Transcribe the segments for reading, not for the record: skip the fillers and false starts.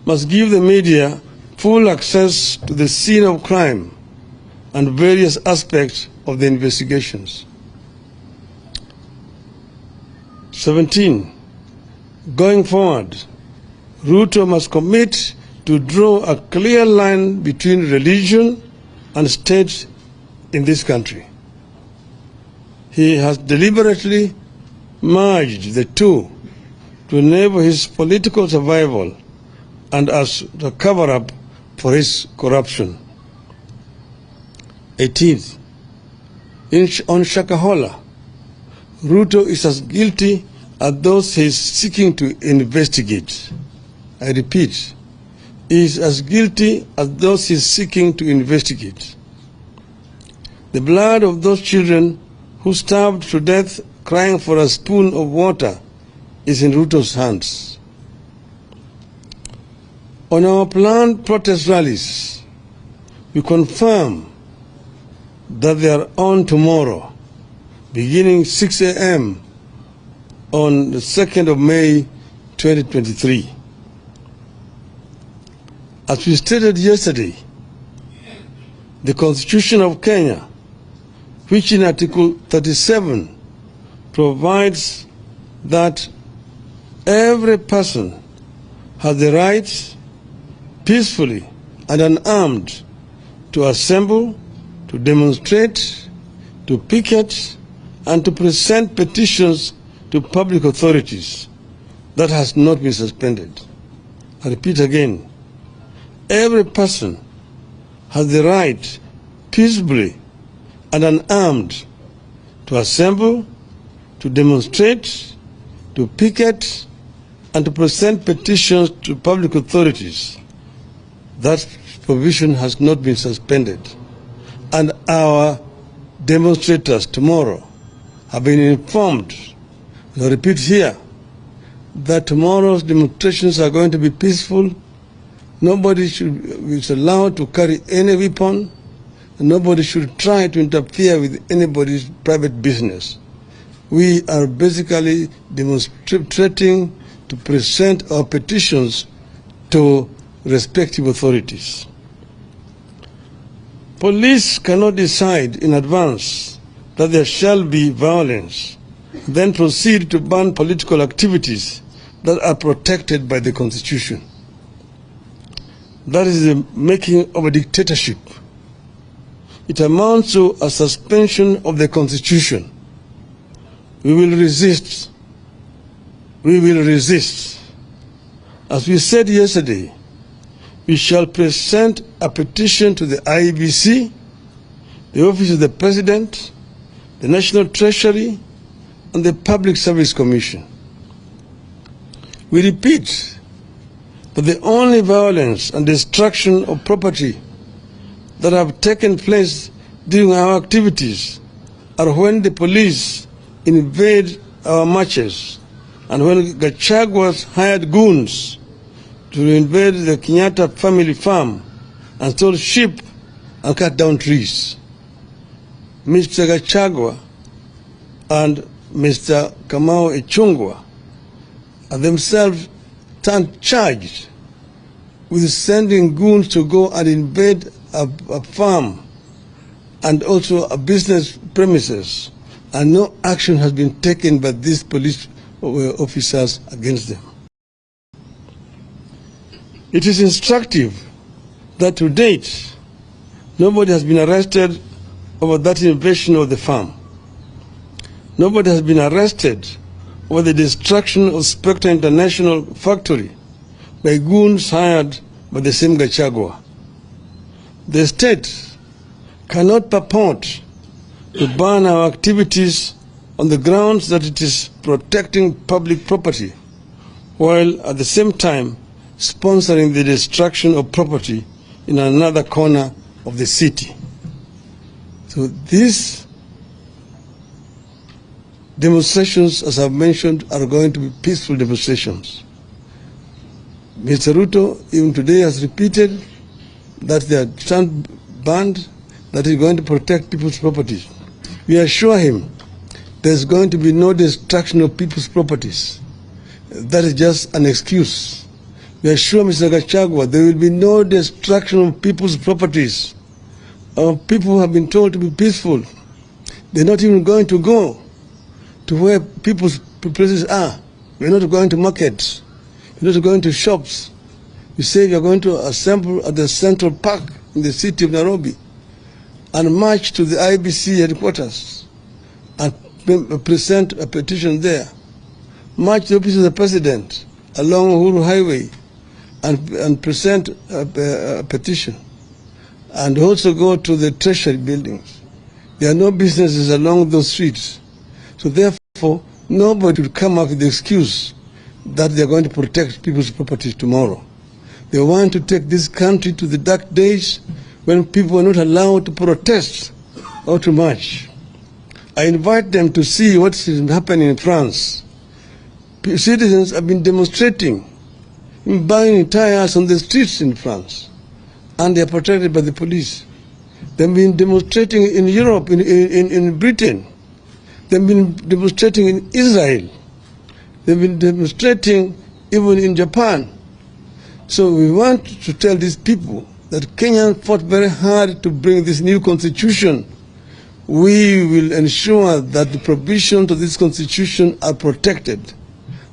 must give the media full access to the scene of crime and various aspects of the investigations. 17. Going forward, Ruto must commit to draw a clear line between religion and state in this country. He has deliberately merged the two to enable his political survival and as a cover-up for his corruption. 18th, on Shakahola, Ruto is as guilty as those he is seeking to investigate. I repeat, he is as guilty as those he is seeking to investigate. The blood of those children who starved to death crying for a spoon of water is in Ruto's hands. On our planned protest rallies, we confirm that they are on tomorrow, beginning 6 a.m. on the 2nd of May 2023. As we stated yesterday, the Constitution of Kenya, which in Article 37 provides that every person has the right peacefully and unarmed to assemble, to demonstrate, to picket, and to present petitions to public authorities. That has not been suspended. I repeat again, every person has the right peacefully and unarmed to assemble, to demonstrate, to picket, and to present petitions to public authorities. That provision has not been suspended. And our demonstrators tomorrow have been informed, and I repeat here, that tomorrow's demonstrations are going to be peaceful. Nobody is allowed to carry any weapon, and nobody should try to interfere with anybody's private business. We are basically demonstrating to present our petitions to respective authorities. Police cannot decide in advance that there shall be violence, then proceed to ban political activities that are protected by the Constitution. That is the making of a dictatorship. It amounts to a suspension of the Constitution. We will resist. We will resist. As we said yesterday, we shall present a petition to the IEBC, the Office of the President, the National Treasury, and the Public Service Commission. We repeat that the only violence and destruction of property that have taken place during our activities are when the police invade our marches and when Gachagua's hired goons to invade the Kenyatta family farm and stole sheep and cut down trees. Mr. Gachagua and Mr. Kamau Ichung'wah are themselves charged with sending goons to go and invade a farm and also a business premises, and no action has been taken by these police officers against them. It is instructive that to date, nobody has been arrested over that invasion of the farm. Nobody has been arrested over the destruction of Spectre International factory by goons hired by the same Gachagua. The state cannot purport to ban our activities on the grounds that it is protecting public property, while at the same time sponsoring the destruction of property in another corner of the city. So these demonstrations, as I've mentioned, are going to be peaceful demonstrations. Mr. Ruto, even today, has repeated that they are stand banned, that he's going to protect people's properties. We assure him there's going to be no destruction of people's properties. That is just an excuse. We assure Mr. Gachagua there will be no destruction of people's properties. Our people have been told to be peaceful. They're not even going to go to where people's places are. We're not going to markets. We're not going to shops. You say you're going to assemble at the Central Park in the city of Nairobi and march to the IBC headquarters and present a petition there. March to the office of the president along Uhuru Highway and present a petition. And also go to the treasury buildings. There are no businesses along those streets. So therefore, nobody will come up with the excuse that they are going to protect people's properties tomorrow. They want to take this country to the dark days when people are not allowed to protest or to march. I invite them to see what is happening in France. Citizens have been demonstrating, buying tires on the streets in France, and they are protected by the police. They've been demonstrating in Europe, in Britain. They've been demonstrating in Israel. They've been demonstrating even in Japan. So we want to tell these people that Kenyans fought very hard to bring this new constitution. We will ensure that the provisions of this constitution are protected.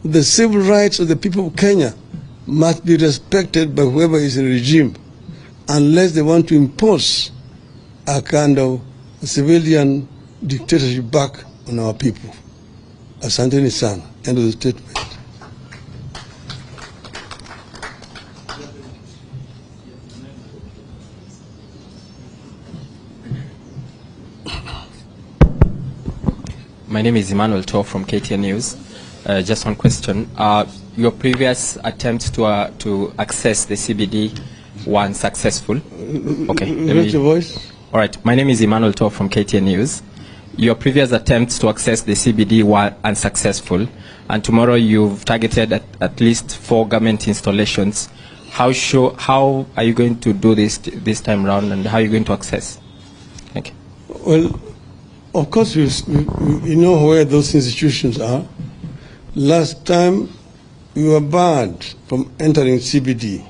The civil rights of the people of Kenya must be respected by whoever is in the regime, unless they want to impose a kind of civilian dictatorship back on our people. Asanteni sana. End of the statement. My name is Emmanuel Tor from KTN News. Just one question. Your previous attempts to access the CBD were unsuccessful. Okay. Raise your voice. All right. My name is Emmanuel Tor from KTN News. Your previous attempts to access the CBD were unsuccessful, and tomorrow you've targeted at least 4 government installations. How are you going to do this time around, and how are you going to access? Thank you. Well, of course, we know where those institutions are. Last time, we were barred from entering CBD.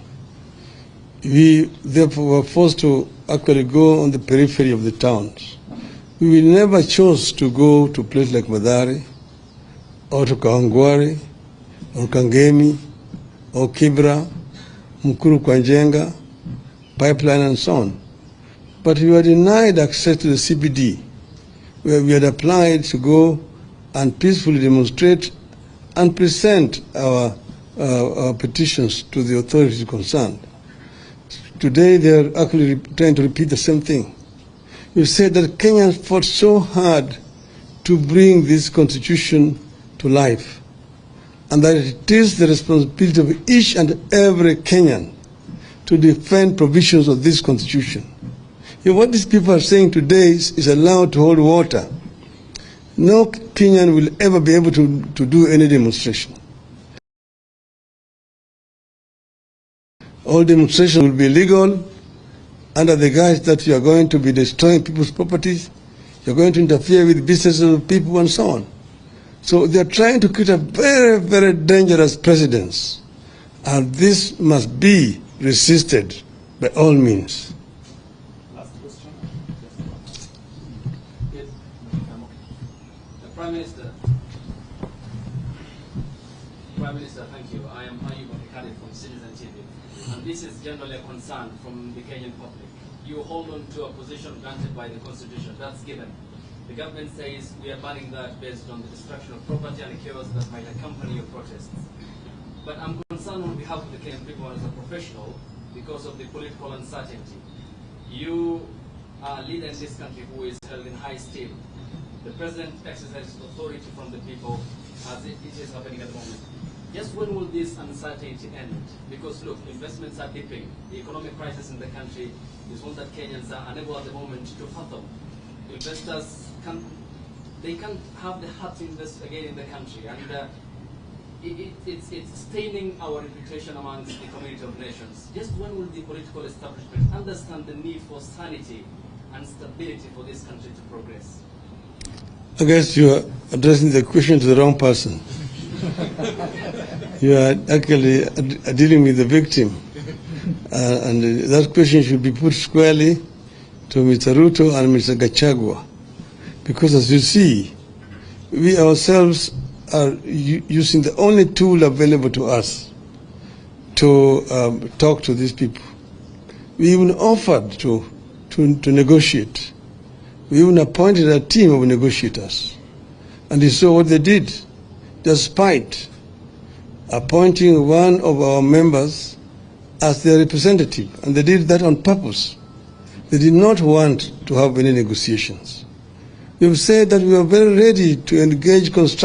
We therefore were forced to actually go on the periphery of the towns. We never chose to go to places like Madari, or to Kawangware, or Kangemi, or Kibra, Mukuru Kwanjenga, Pipeline, and so on. But we were denied access to the CBD, where we had applied to go and peacefully demonstrate and present our petitions to the authorities concerned. Today, they are actually trying to repeat the same thing. You said that Kenyans fought so hard to bring this constitution to life, and that it is the responsibility of each and every Kenyan to defend provisions of this constitution. What these people are saying today is allowed to hold water. No Kenyan will ever be able to do any demonstration. All demonstrations will be illegal under the guise that you are going to be destroying people's properties, you're going to interfere with businesses of people, and so on. So they are trying to create a very, very dangerous precedent, and this must be resisted by all means. Last question. Yes. The Prime Minister, thank you. I am Ayub Abdikari from Citizen TV. And this is generally a concern from the Kenyan public. You hold on to a position granted by the Constitution. That's given. The government says we are banning that based on the destruction of property and the chaos that might accompany your protests. But I'm concerned on behalf of the Kenyan people as a professional because of the political uncertainty. You are a leader in this country who is held in high esteem. The president exercises authority from the people as it is happening at the moment. Just when will this uncertainty end? Because look, investments are dipping. The economic crisis in the country is one that Kenyans are unable at the moment to fathom. Investors can't have the heart to invest again in the country, and it's staining our reputation amongst the community of nations. Just when will the political establishment understand the need for sanity and stability for this country to progress? I guess you are addressing the question to the wrong person. You are actually dealing with the victim. And that question should be put squarely to Mr. Ruto and Mr. Gachagua. Because as you see, we ourselves are using the only tool available to us to talk to these people. We even offered to negotiate. We even appointed a team of negotiators. And you saw what they did, despite appointing one of our members as their representative. And they did that on purpose. They did not want to have any negotiations. We've said that we are very ready to engage constructively